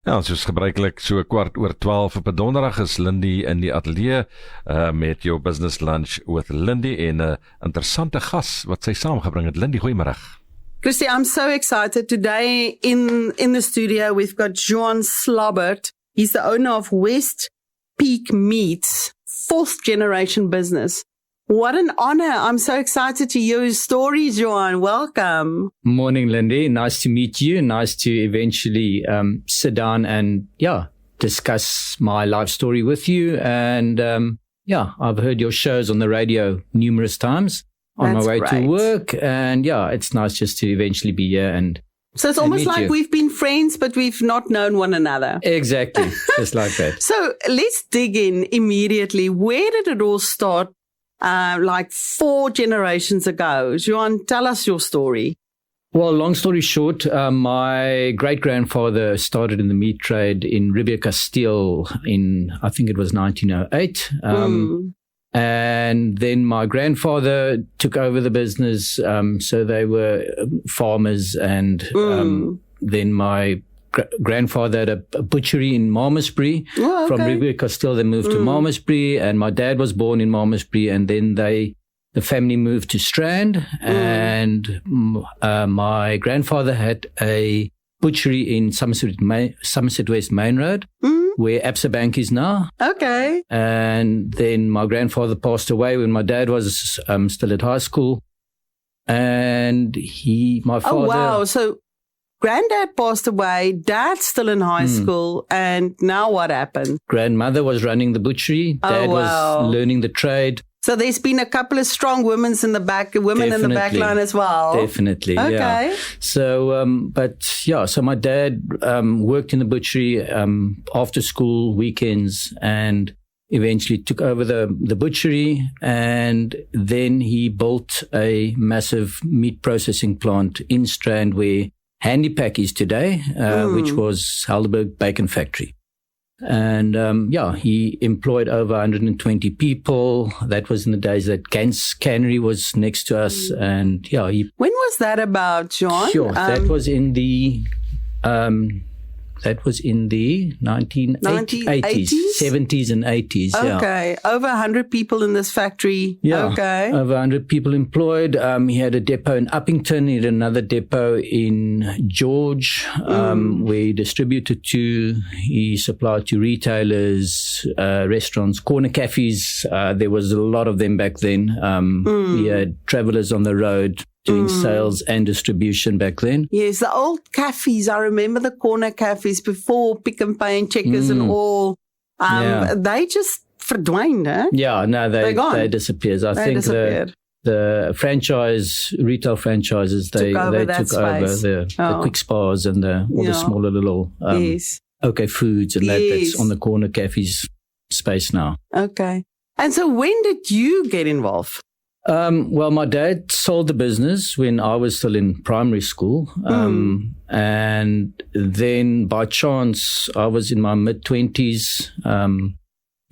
Ja, soos gebruikelijk so 12:15 op 'n donderdag is Lindie in die ateljee met jou business lunch with Lindie en 'n interessante gas wat sy saamgebring het. Lindie, goeiemôre. Christy, I'm so excited. Today in the studio, we've got Juan Slabbert. He's the owner of West Peak Meats, 4th generation business. What an honor. I'm so excited to hear his story, Juan. Welcome. Morning, Lindie. Nice to meet you. Nice to eventually sit down and, discuss my life story with you. And, I've heard your shows on the radio numerous times on my way to work. And, it's nice just to eventually be here and so it's almost like we've been friends, but we've not known one another. Exactly. Just like that. So let's dig in immediately. Where did it all start? Like 4 generations ago. Juan, tell us your story. Well, long story short, my great-grandfather started in the meat trade in Rivier Castile in, I think it was 1908. And then my grandfather took over the business. So they were farmers. And then my grandfather had a butchery in Malmesbury. From Rivier Castile. They moved to Malmesbury, and my dad was born in Malmesbury, and then the family moved to Strand, and my grandfather had a butchery in Somerset West Main Road, where Absa Bank is now. Okay. And then my grandfather passed away when my dad was still at high school, and my father. Oh wow! So Granddad passed away, Dad's still in high school, and now what happened? Grandmother was running the butchery, Dad was learning the trade. So there's been a couple of strong women in the back line as well. Definitely, okay. So, so my dad worked in the butchery after school, weekends, and eventually took over the butchery, and then he built a massive meat processing plant in Strand where Handypack is today, which was Helderberg Bacon Factory. And, he employed over 120 people. That was in the days that Gans Cannery was next to us. And, When was that about, John? Sure. That was in the 1980s, 70s and 80s. Okay. Over 100 people in this factory. Yeah. Okay. Over 100 people employed. He had a depot in Uppington. He had another depot in George, where he distributed to. He supplied to retailers, restaurants, corner cafes. There was a lot of them back then. He had travelers on the road doing sales and distribution back then. Yes, the old cafes. I remember the corner cafes before Pick and Pay and Checkers and all. They just verdwijned, eh? Yeah, no, they disappeared. I think disappeared. The retail franchises, they took over the quick spas and all the smaller little OK Foods and that's on the corner cafes space now. Okay. And so when did you get involved? Well, my dad sold the business when I was still in primary school. And then by chance, I was in my mid-20s,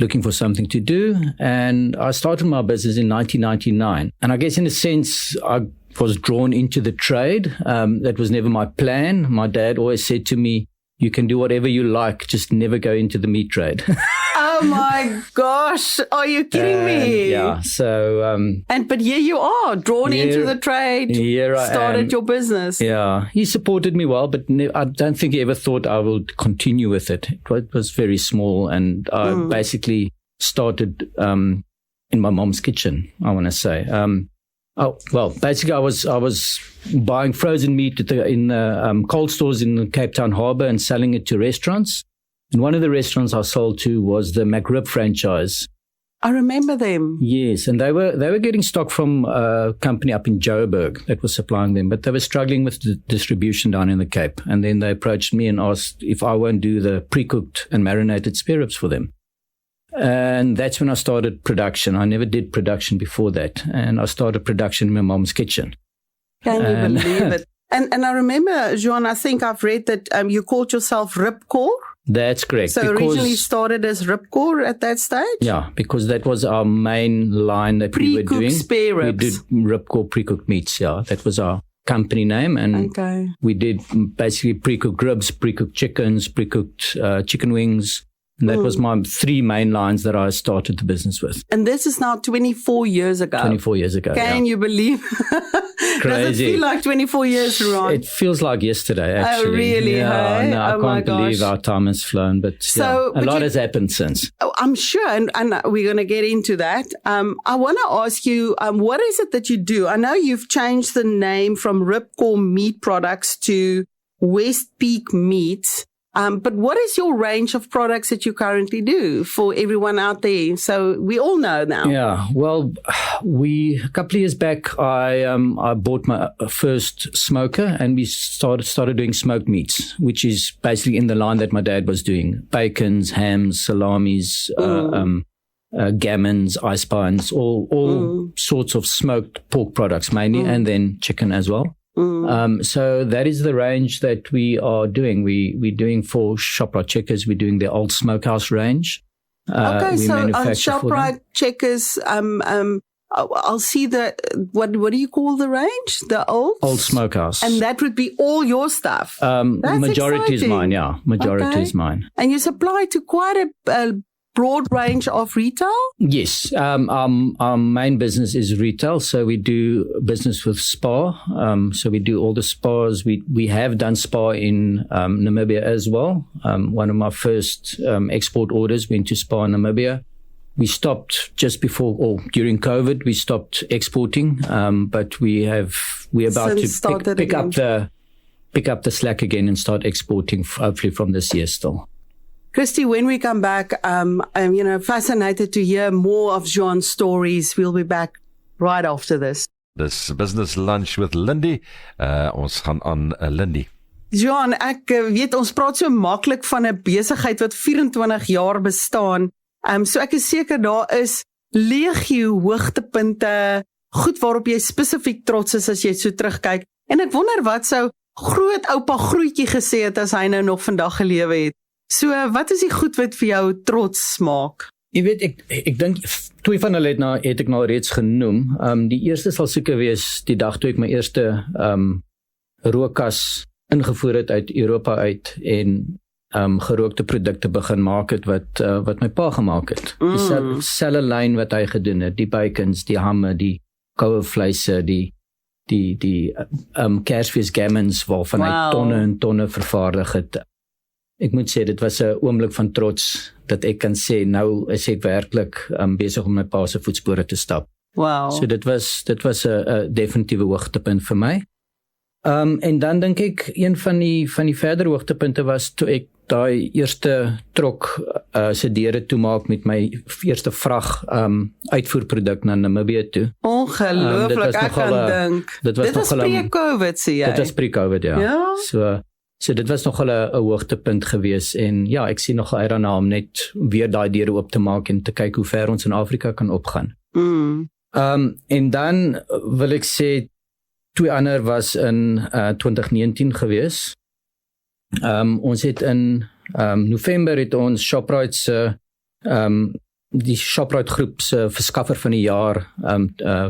looking for something to do. And I started my business in 1999. And I guess in a sense, I was drawn into the trade. That was never my plan. My dad always said to me, you can do whatever you like, just never go into the meat trade. Oh my gosh, are you kidding me? Yeah, so but here you are, drawn into the trade. Here I started your business. Yeah, he supported me well, but I don't think he ever thought I would continue with it. It was very small, and I basically started in my mom's kitchen, I want to say. Basically, I was buying frozen meat in the cold stores in the Cape Town Harbour and selling it to restaurants. And one of the restaurants I sold to was the McRib franchise. I remember them. Yes, and they were getting stock from a company up in Joburg that was supplying them, but they were struggling with the distribution down in the Cape. And then they approached me and asked if I won't do the pre-cooked and marinated spare ribs for them. And that's when I started production. I never did production before that. And I started production in my mom's kitchen. Can you believe it? And I remember, Juan, I think I've read that you called yourself Ripcore. That's correct. So originally started as Ripcore at that stage? Yeah, because that was our main line that we were doing. Pre-cooked spare ribs. We did Ripcore pre-cooked meats, yeah. That was our company name, and Okay. we did basically pre-cooked ribs, pre-cooked chickens, pre-cooked chicken wings. And that was my 3 main lines that I started the business with And this is now 24 years ago. 24 years ago. Can you believe? Does it Crazy. feel like 24 years, Ron? It feels like yesterday, actually. really, Yeah, hey? no, I Oh my can't believe gosh. our time has flown, but So, yeah, but a lot you- has happened since. Oh, I'm sure, and we're going to get into that. I want to ask you, what is it that you do? I know you've changed the name from Ripcore Meat Products to West Peak Meats. But what is your range of products that you currently do for everyone out there? So we all know now. Yeah, well, a couple of years back, I bought my first smoker, and we started doing smoked meats, which is basically in the line that my dad was doing: bacons, hams, salamis, gammons, ice pines, all sorts of smoked pork products mainly, and then chicken as well. So that is the range that we are doing. We're doing for ShopRite Checkers. We're doing the old smokehouse range. Okay, we so on manufacture for them. ShopRite Checkers, I'll see the, what do you call the range? The old smokehouse. And that would be all your stuff. That's majority is exciting. mine, yeah. Majority Okay. is mine. And you supply to quite a broad range of retail? Yes. Our main business is retail. So we do business with spa. So we do all the spas. We have done spa in Namibia as well. One of my first export orders went to spa in Namibia. We stopped just before, or during COVID, we stopped exporting. But we're about Since started to pick again. up the slack again and start exporting, hopefully from this year still. Christy, when we come back, I'm fascinated to hear more of Juan's stories. We'll be back right after this. Dis Business Lunch with Lindie. Ons gaan aan Lindie. Juan, ek weet ons praat so maklik van 'n besigheid wat 24 jaar bestaan. So ek is seker daar is legio hoogtepunte, goed waarop jy spesifiek trots is as jy so terugkyk. En ek wonder wat sou groot oupa Grootjie gesê het as hy nou nog vandag gelewe het. So, wat is die goed wat vir jou trots maak? Jy weet, ek dink 2 van hulle het ek nou reeds genoem. Die eerste sal seker wees die dag toe ek my eerste rookkas ingevoer het uit Europa uit en gerookte produkte begin maak het wat my pa gemaak het. Dieselfde lyn wat hy gedoen het, die bacons, die hamme, die koue vleise, die Kersfees gammons waarvan hy tonne en tonne vervaardig het. Ek moet sê, dit was 'n oomblik van trots dat ek kan sê, nou is ek werklik besig om my pa se voetspore te stap. Wow. So dit was 'n definitiewe hoogtepunt vir my. En dan dink ek een van die verdere hoogtepunte was toe ek daai eerste trok se deure toemaak met my eerste vrag uitvoerproduk na Namibië toe. Ongelooflik, ek kan dink. Dit was pre-COVID, sê jy? Dit was pre-COVID, ja. Ja? So dit was nogal 'n hoogtepunt gewees en ja, ek sien nog uit daarna om net weer daai deure oop te maak en te kyk hoe ver ons in Afrika kan opgaan. En dan wil ek sê 2 ander was in 2019 gewees. Ons het in November het ons ShopRite se die ShopRite groep se verskaffer van die jaar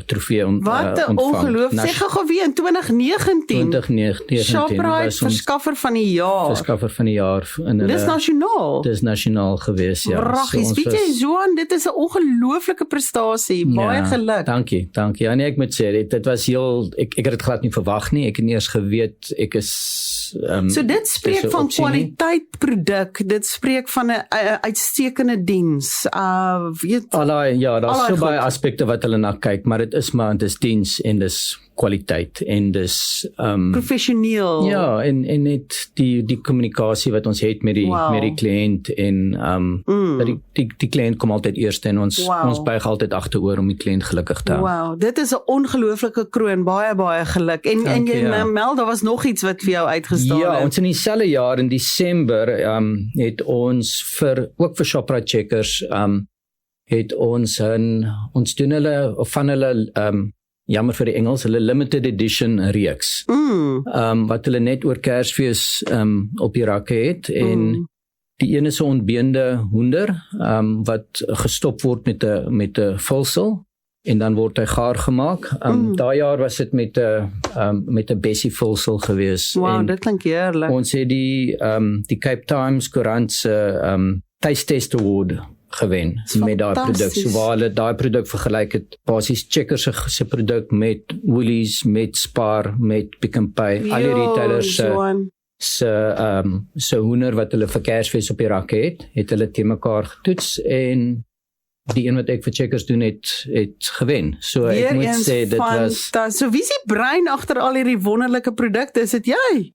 trofee ontvang. Wat 'n ongeloof. Sê gou weer in 2019. 2019 ShopRite verskaffer van die jaar. Verskaffer van die jaar in hulle. Dis nasionaal. Dis nasionaal gewees, ja. Pragtig. Weet jy, Juan, dit is 'n ongelooflike prestasie. Baie geluk. Dankie. Ja, nee, ek moet sê dit was heel ek het dit glad nie verwag nie. Ek het nie eers geweet ek is so dit spreek van kwaliteit produk. Dit spreek van 'n uitstekende diens. Daar's so baie aspekte wat hulle na kyk, maar dit is diens en dis kwaliteit en dis professioneel. Ja, en net die kommunikasie wat ons het met die kliënt en dat die kliënt kom altyd eerste en ons buig altyd agteroor om die kliënt gelukkig te hou. Wow, dit is 'n ongelooflike kroon, baie geluk. En jy meld daar was nog iets wat vir jou uitgestaan het. Ja, ons in dieselfde jaar in Desember het ons ook vir ShopRite Checkers het ons doen hulle of van hulle jammer vir die Engels, hulle limited edition reeks. Wat hulle net oor Kersfees op die rakke het en die een is 'n ontbeende hoender wat gestop word met 'n vulsel en dan word hy gaar gemaak. Daai jaar was dit met 'n Bessie vulsel gewees. Wow, en dit klink heerlik. ons het die Cape Times koerant se Taste Test Award gewen met daai produk. fantasties. So waar hulle daai produk vergelyk het, basies Checkers se produk met Woolies, met Spar, met Pick n Pay, al die retailers Juan. se hoender wat hulle vir Kersfees op die rakke het hulle te mekaar getoets en die een wat ek vir Checkers doen het gewen. So ek moet sê dit was So wie is die brein agter al hierdie wonderlike produkte? Is dit jy?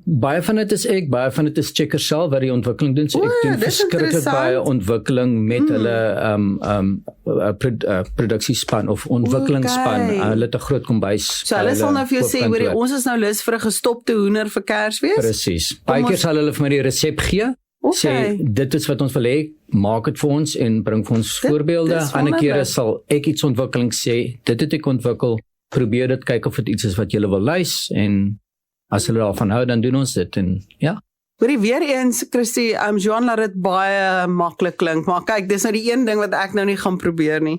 baie van dit is ek, baie van dit is Checkers self wat die ontwikkeling doen. So ek doen dis verskriklik interessant. baie ontwikkeling met hulle produksiespan of ontwikkelingsspan. Okay. Hulle het 'n groot kombuis. So hulle sal nou vir jou sê, koopkantoor. hoorie, ons is nou lus vir 'n gestopte hoender vir Kersfees? Presies. Baie keer ons- sal hulle vir my die resep gee. Sê Okay. dit is wat ons wil hê, maak dit vir ons en bring vir ons voorbeelde. dis Ander kere wonderlik. sal ek iets ontwikkeling sê, dit het ek ontwikkel, probeer dit kyk of dit iets is wat julle wil lys en as hulle daarvan hou dan doen ons dit en ja. Hoorie, weer eens, Christie, Juan laat dit baie maklik klink, maar kyk, dis nou die een ding wat ek nou nie gaan probeer nie.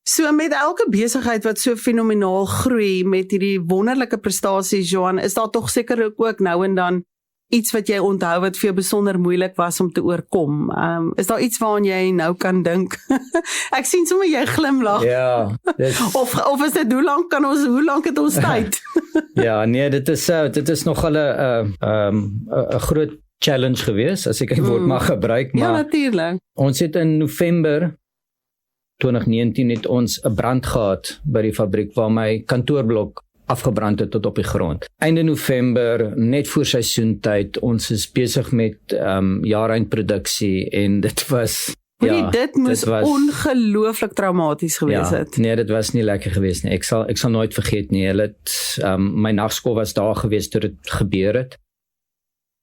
So met elke besigheid wat so fenomenaal groei met hierdie wonderlike prestasies, Juan, is daar tog sekerlik ook nou en dan iets wat jy onthou wat vir jou besonder moeilik was om te oorkom. Is daar iets waaraan jy nou kan dink? Ek sien sommer jy glimlag. Ja, Of is dit hoe lank het ons tyd? ja, nee, dit is nogal 'n groot challenge geweest as ek die woord mag gebruik, Ja, maar natuurlik. ons het in November 2019 het ons 'n brand gehad by die fabriek waar my kantoorblok afgebrand het tot op die grond. Einde November, net voor seisoentyd, ons is besig met jaareindproduksie en dit was Dit moes ongelooflik traumaties gewees het. Nee, dit was nie lekker geweest nie. Ek sal nooit vergeet nie. Hulle het my nagskool was daar geweest toe dit gebeur het.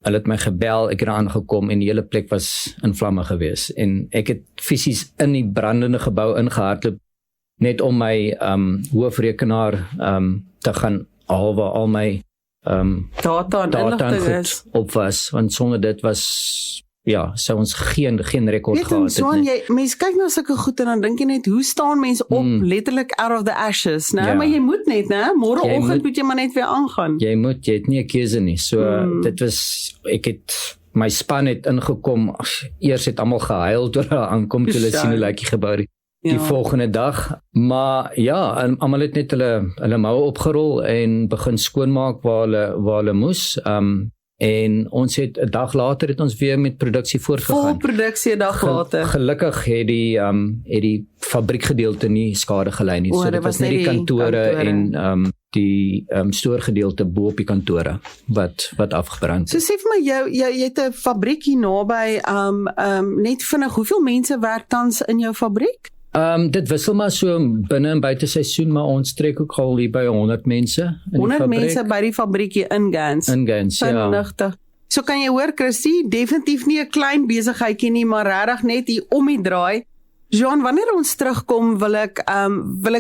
Hulle het my gebel, ek het aangekom en die hele plek was in vlamme geweest en ek het fisies in die brandende gebou ingehardloop net om my hoofrekenaar te gaan haal waar al my Data en data en inligting is. goed op was, want sonder dit was sou ons geen rekord Weet gehad Juan, het. mense kyk na sulke goed en dan dink jy net, hoe staan mense op, letterlik out of the ashes, né? Ja. Maar jy moet net, né? Môreoggend moet jy maar net weer aangaan. Jy het nie 'n keuse nie. So dit was, my span het ingekom, eers het almal gehuil toe hulle aankom, toe hulle sien hoe lyk die gebou die volgende dag. Maar ja, en almal het net hulle moue opgerol en begin skoonmaak waar hulle moes. En ons het 'n dag later het ons weer met produksie voortgegaan. Vol produksie 'n dag later. Gelukkig het die fabriekgedeelte nie skade gelei nie. So dit was net die kantore en die stoorgedeelte bo op die kantore wat afgebrand So het. sê vir my, jy het 'n fabriek hier naby, net vinnig, hoeveel mense werk tans in jou fabriek? Dit wissel maar so binne en buite seisoen, maar ons trek ook al hier by 100 mense in 100 die fabriek. mense by die fabriek hier in Gans. In Gans, ja. Vernigtig. So kan jy hoor, Christie, definitief nie 'n klein besigheidjie nie, maar regtig net hier om die draai. Juan, wanneer ons terugkom, wil ek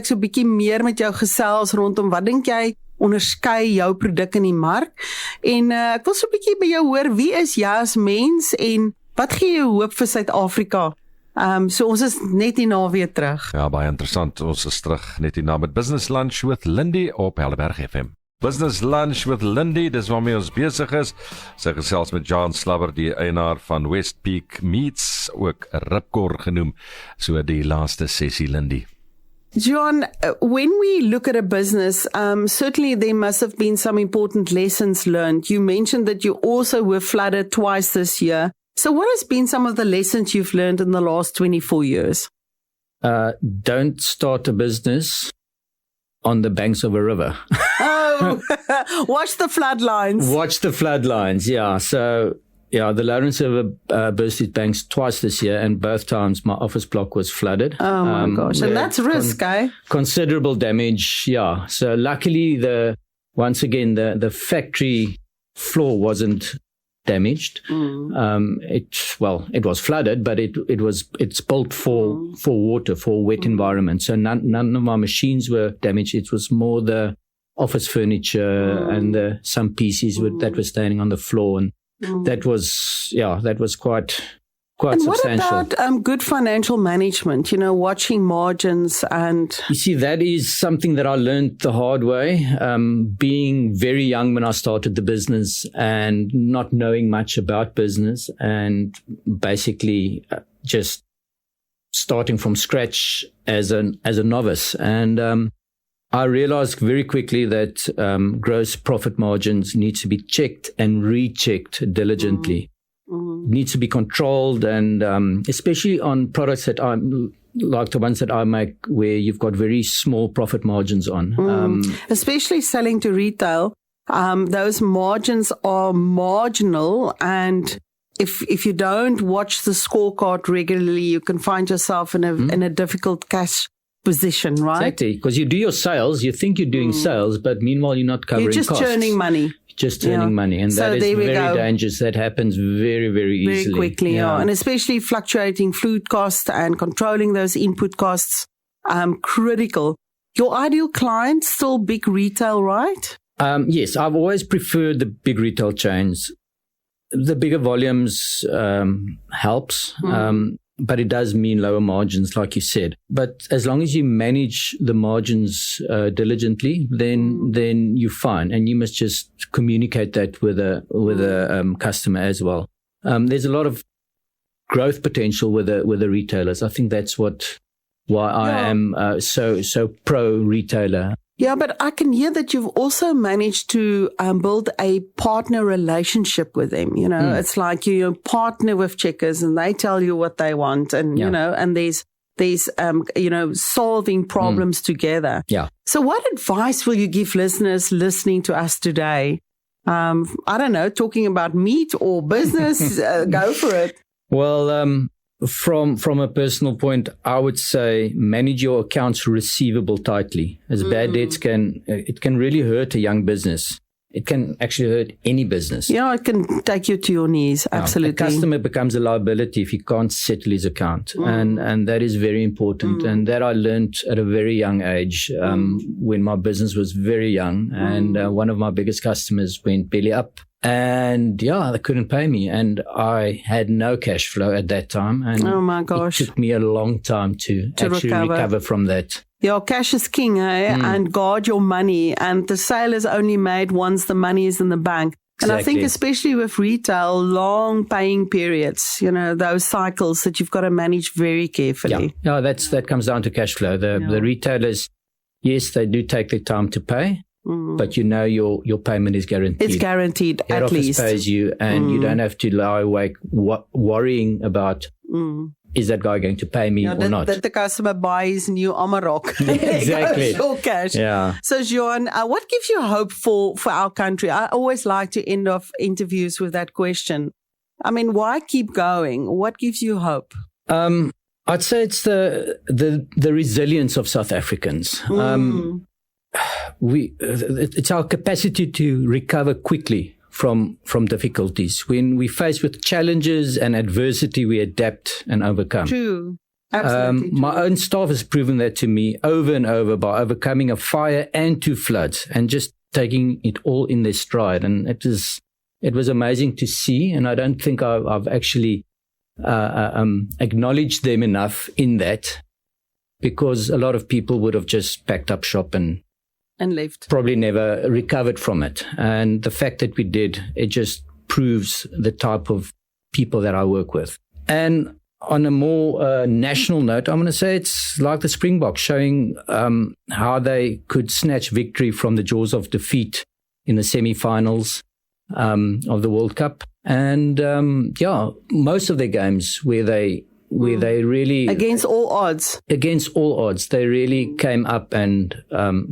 so 'n bietjie meer met jou gesels rondom wat dink jy onderskei jou produk in die mark? En ek wil so 'n bietjie by jou hoor, wie is jy as mens en wat gee jou hoop vir Suid-Afrika? So ons is net hierna weer terug. Ja, baie interessant. Ons is terug net hierna met Business Lunch with Lindie op Helleberg FM. Business Lunch with Lindie, dis waarmee ons besig is. Sy gesels met Juan Slabbert, die eienaar van West Peak Meats, ook Ripkor genoem. So die laaste sessie, Lindie. Juan, when we look at a business, certainly there must have been some important lessons learned. You mentioned that you also were flooded twice this year. So what has been some of the lessons you've learned in the last 24 years? Don't start a business on the banks of a river. Oh, watch the floodlines. Watch the floodlines, yeah. So, yeah, the Lawrence River burst its banks twice this year, and both times my office block was flooded. Oh my gosh, and that's risk, eh? Considerable damage, yeah. So luckily, once again, the factory floor wasn't damaged. It was flooded, but it's built for water, for wet environment. So none of my machines were damaged. It was more the office furniture and some pieces that were standing on the floor, and that was quite quite And substantial. what about good financial management, watching margins and... You see, that is something that I learned the hard way, being very young when I started the business and not knowing much about business and basically just starting from scratch as a novice. And I realized very quickly that gross profit margins need to be checked and rechecked diligently. Needs to be controlled, and especially on products that I'm like the ones that I make, where you've got very small profit margins on. Especially selling to retail, those margins are marginal, and if you don't watch the scorecard regularly, you can find yourself in a difficult cash position, right? Exactly, because you do your sales, you think you're doing sales, but meanwhile you're not covering costs. You're just churning money. And so that is very dangerous. That happens very, very easily. Very quickly, and especially fluctuating food costs and controlling those input costs, critical. Your ideal client, still big retail, right? Yes, I've always preferred the big retail chains. The bigger volumes helps, but it does mean lower margins, like you said. But as long as you manage the margins diligently, then you're fine, and you must just communicate that with a customer as well. There's a lot of growth potential with the retailers. I think that's why I am so pro retailer. Yeah, but I can hear that you've also managed to build a partner relationship with them. It's like you partner with Checkers and they tell you what they want, and and there's solving problems together. Yeah. So what advice will you give listeners listening to us today? I don't know, talking about meat or business, go for it. Well, from a personal point, I would say manage your accounts receivable tightly, as bad debts can really hurt a young business. It can actually hurt any business. Yeah, it can take you to your knees. Absolutely. A customer becomes a liability if he can't settle his account. And that is very important. And that I learned at a very young age, when my business was very young. And one of my biggest customers went belly up. And they couldn't pay me. And I had no cash flow at that time. And oh my gosh, it took me a long time to actually recover from that. Yeah, cash is king, and guard your money. And the sale is only made once the money is in the bank. And I think especially with retail, long paying periods, those cycles that you've got to manage very carefully. Yeah, that comes down to cash flow. The retailers, yes, they do take their time to pay. But your payment is guaranteed. It's guaranteed, Head at least. Head office pays you, and you don't have to lie awake worrying about, is that guy going to pay me or not? That the customer buys new Amarok. Exactly. All cash. Yeah. So, Juan, what gives you hope for our country? I always like to end off interviews with that question. I mean, why keep going? What gives you hope? I'd say it's the resilience of South Africans. It's our capacity to recover quickly from difficulties. When we face with challenges and adversity, we adapt and overcome. True. Absolutely true. My own staff has proven that to me over and over by overcoming a fire and 2 floods and just taking it all in their stride. And it was amazing to see. And I don't think I've actually acknowledged them enough in that, because a lot of people would have just packed up shop and left. Probably never recovered from it. And the fact that we did, it just proves the type of people that I work with. And on a more national note, I'm going to say it's like the Springboks, showing how they could snatch victory from the jaws of defeat in the semi-finals of the World Cup. And most of their games where they really against all odds, they really came up and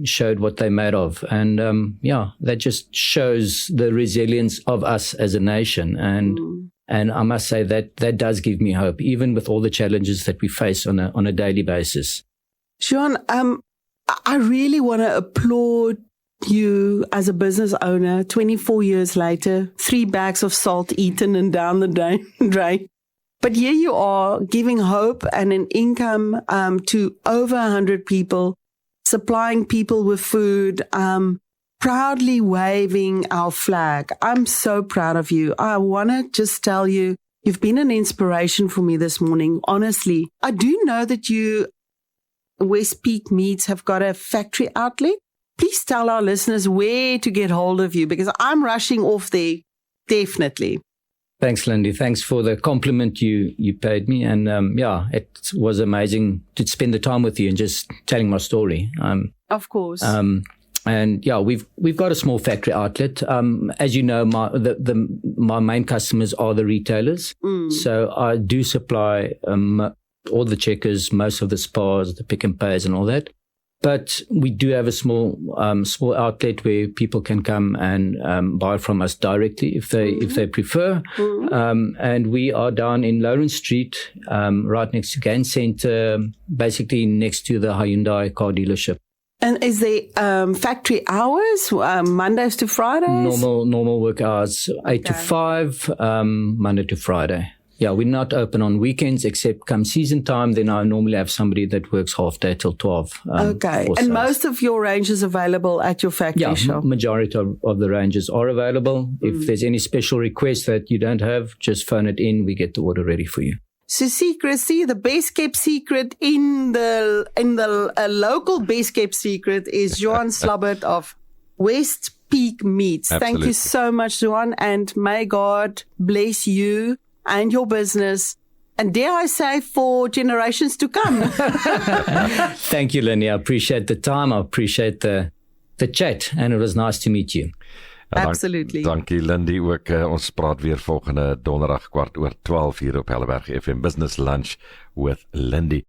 showed what they're made of. And that just shows the resilience of us as a nation. And I must say that does give me hope, even with all the challenges that we face on a daily basis. Juan, I really want to applaud you as a business owner. 24 years later, 3 bags of salt eaten and down the drain. But here you are, giving hope and an income to over 100 people, supplying people with food, proudly waving our flag. I'm so proud of you. I want to just tell you, You've been an inspiration for me this morning. Honestly, I do know that you, West Peak Meats, have got a factory outlet. Please tell our listeners where to get hold of you, because I'm rushing off there, definitely. Thanks, Lindie. Thanks for the compliment you paid me. And it was amazing to spend the time with you and just telling my story. Of course. And yeah, we've got a small factory outlet. As you know, my main customers are the retailers. So I do supply all the Checkers, most of the Spars, the Pick and Pays, and all that. But we do have a small outlet where people can come and buy from us directly if they prefer. And we are down in Lawrence Street, right next to Gain Centre, basically next to the Hyundai car dealership. And is there factory hours, Mondays to Fridays? Normal work hours, 8 to 5, Monday to Friday. Yeah, we're not open on weekends except come season time. Then I normally have somebody that works half day till 12. Okay. And most of your range is available at your factory shop? Yeah, majority of the ranges are available. If there's any special request that you don't have, just phone it in. We get the order ready for you. So secrecy, the best kept secret in the local best kept secret is Juan Slabbert of West Peak Meats. Absolutely. Thank you so much, Juan, and may God bless you and your business, and dare I say, for generations to come. Thank you, Lindie. I appreciate the time. I appreciate the chat, and it was nice to meet you. Absolutely. Dankie, Lindie. Ook ons praat weer volgende donderdag 12:15 hier op Helleberg FM Business Lunch with Lindie.